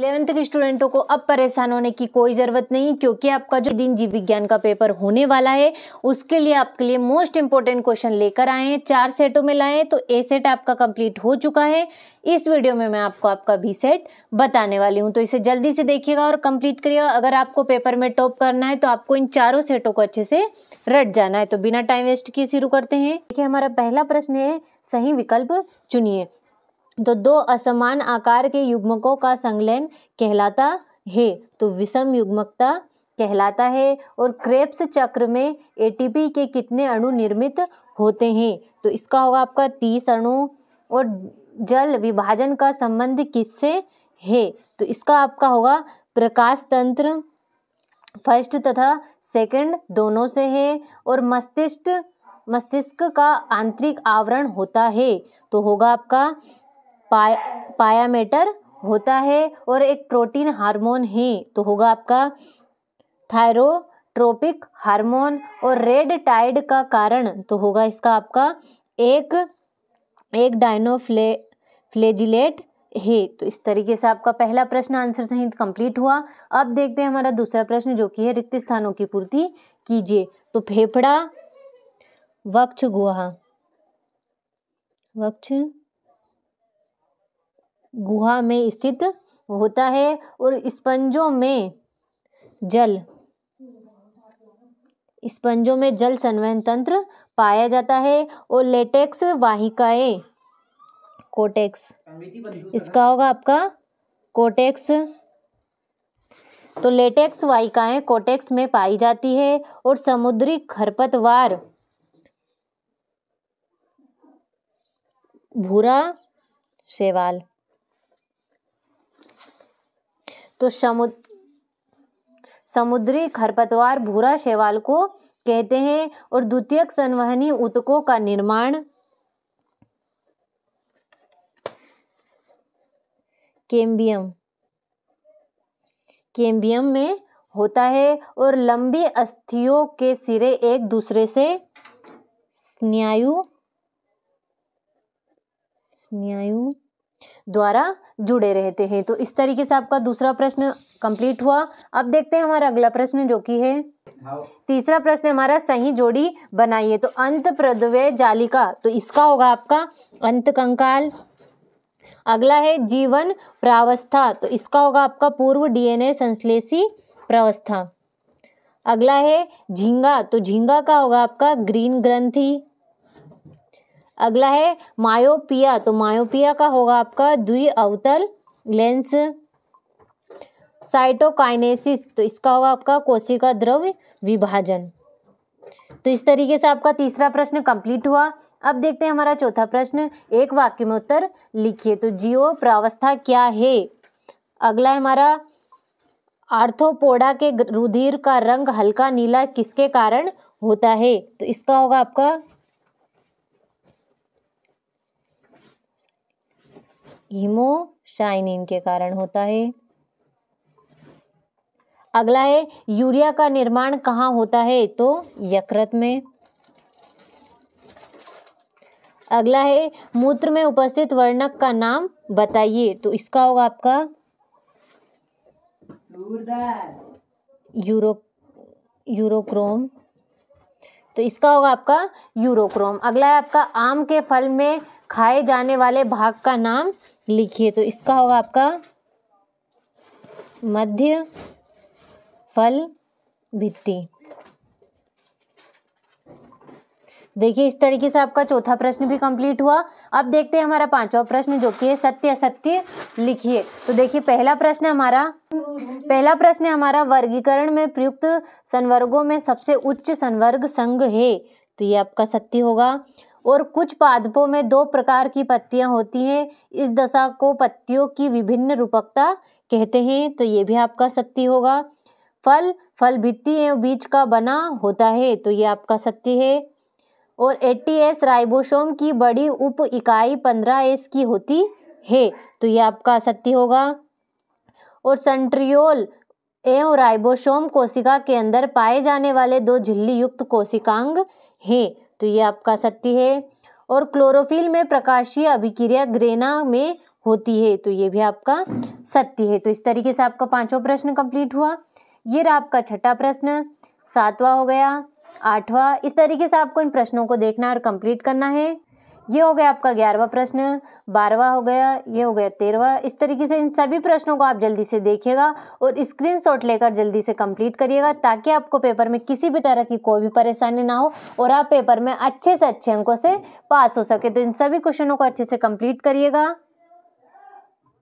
11th के स्टूडेंटों को अब परेशान होने की कोई ज़रूरत नहीं, क्योंकि आपका जो दिन जीव विज्ञान का पेपर होने वाला है उसके लिए आपके लिए मोस्ट इंपॉर्टेंट क्वेश्चन लेकर आए हैं। 4 सेटों में लाए हैं, तो ए सेट आपका कंप्लीट हो चुका है। इस वीडियो में मैं आपको आपका बी सेट बताने वाली हूँ, तो इसे जल्दी से देखिएगा और कंप्लीट करिएगा। अगर आपको पेपर में टॉप करना है तो आपको इन चारों सेटों को अच्छे से रट जाना है। तो बिना टाइम वेस्ट किए शुरू करते हैं। देखिए, हमारा पहला प्रश्न है, सही विकल्प चुनिए। तो दो असमान आकार के युग्मकों का संलयन कहलाता है, तो विषम युग्मकता कहलाता है। और क्रेब्स चक्र में एटीपी के कितने अणु निर्मित होते हैं, तो इसका होगा आपका 30 अणु। और जल विभाजन का संबंध किससे है, तो इसका आपका होगा प्रकाश तंत्र फर्स्ट तथा सेकंड दोनों से है। और मस्तिष्क का आंतरिक आवरण होता है, तो होगा आपका पायामेटर होता है। और एक प्रोटीन हार्मोन है, तो होगा आपका थायरोट्रोपिक हार्मोन। और रेड टाइड का कारण, तो होगा इसका आपका एक डायनोफ्लेजिलेट है। तो इस तरीके से आपका पहला प्रश्न आंसर सहित कंप्लीट हुआ। अब देखते हैं हमारा दूसरा प्रश्न, जो कि है रिक्त स्थानों की पूर्ति कीजिए। तो फेफड़ा वक्ष गुहा में स्थित होता है। और स्पंजों में जल संवहन तंत्र पाया जाता है। और लेटेक्स वाहिकाएं कोटेक्स, इसका होगा आपका कोटेक्स। तो लेटेक्स वाहिकाएं कोटेक्स में पाई जाती है। और समुद्री खरपतवार भूरा शैवाल, तो समुद्री खरपतवार भूरा शैवाल को कहते हैं। और द्वितीयक संवहनी ऊतकों का निर्माण कैम्बियम में होता है। और लंबी अस्थियों के सिरे एक दूसरे से स्नायु द्वारा जुड़े रहते हैं। तो इस तरीके से आपका दूसरा प्रश्न कंप्लीट हुआ। अब देखते हैं हमारा अगला प्रश्न, जो कि है तीसरा प्रश्न हमारा, सही जोड़ी बनाइए। तो अंत प्रद्वय जालिका, तो इसका होगा आपका अंत कंकाल। अगला है जीवन प्रावस्था, तो इसका होगा आपका पूर्व डीएनए संश्लेषी प्रावस्था। अगला है झींगा, तो झींगा का होगा आपका ग्रीन ग्रंथि। अगला है मायोपिया, तो मायोपिया का होगा आपका द्विअवतल लेंस। साइटोकाइनेसिस, तो इसका होगा आपका कोशिका द्रव्य विभाजन। तो इस तरीके से आपका तीसरा प्रश्न कंप्लीट हुआ। अब देखते हैं हमारा चौथा प्रश्न, एक वाक्य में उत्तर लिखिए। तो जीव प्रावस्था क्या है। अगला है हमारा आर्थ्रोपोडा के रुधिर का रंग हल्का नीला किसके कारण होता है, तो इसका होगा आपका हीमोसाइनिन के कारण होता है। अगला है यूरिया का निर्माण कहाँ होता है, तो यकृत में। अगला है मूत्र में उपस्थित वर्णक का नाम बताइए, तो इसका होगा आपका यूरोक्रोम, तो इसका होगा आपका यूरोक्रोम। अगला है आपका आम के फल में खाए जाने वाले भाग का नाम लिखिए, तो इसका होगा आपका मध्य फल भित्ति। देखिए, इस तरीके से आपका चौथा प्रश्न भी कंप्लीट हुआ। अब देखते हैं हमारा पांचवा प्रश्न, जो कि है सत्य असत्य लिखिए। तो देखिए, पहला प्रश्न हमारा वर्गीकरण में प्रयुक्त संवर्गों में सबसे उच्च संवर्ग संघ है, तो ये आपका सत्य होगा। और कुछ पादपों में 2 प्रकार की पत्तियां होती हैं, इस दशा को पत्तियों की विभिन्न रूपकता कहते हैं, तो ये भी आपका सत्य होगा। फल भित्ति एवं बीज का बना होता है, तो ये आपका सत्य है। और 80S राइबोसोम की बड़ी उप इकाई 15S की होती है, तो ये आपका सत्य होगा। और सेंट्रियोल एवं राइबोसोम कोशिका के अंदर पाए जाने वाले 2 झिल्ली युक्त कोशिकांग हैं, तो ये आपका सत्य है। और क्लोरोफिल में प्रकाशीय अभिक्रिया ग्रेना में होती है, तो ये भी आपका सत्य है। तो इस तरीके से आपका 5वां प्रश्न कंप्लीट हुआ। ये रहा आपका 6ठा प्रश्न, 7वां हो गया, 8वां। इस तरीके से आपको इन प्रश्नों को देखना और कंप्लीट करना है। ये हो गया आपका 11वां प्रश्न, 12वां हो गया, ये हो गया 13वां। इस तरीके से इन सभी प्रश्नों को आप जल्दी से देखिएगा और स्क्रीनशॉट लेकर जल्दी से कंप्लीट करिएगा, ताकि आपको पेपर में किसी भी तरह की कोई भी परेशानी ना हो और आप पेपर में अच्छे से अच्छे अंकों से पास हो सके। तो इन सभी क्वेश्चनों को अच्छे से कंप्लीट करिएगा।